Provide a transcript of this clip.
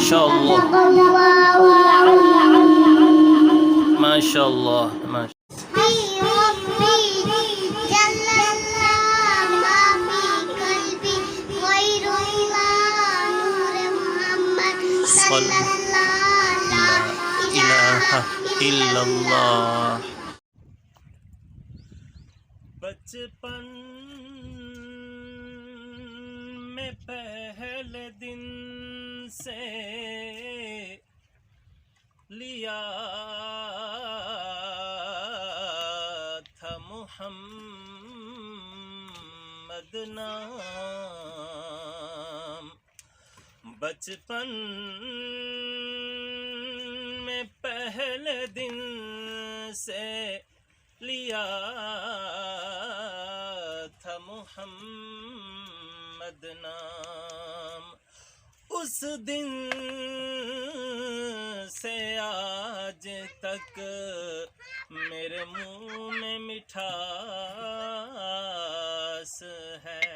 माशाअल्लाह माशाअल्लाह माशा ला इलाहा इल्लल्लाह। बचपन में पहले दिन से लिया था मुहम्मद नाम। बचपन में पहले दिन से लिया था मुहम्मद नाम। उस दिन से आज तक मेरे मुंह में मिठास है।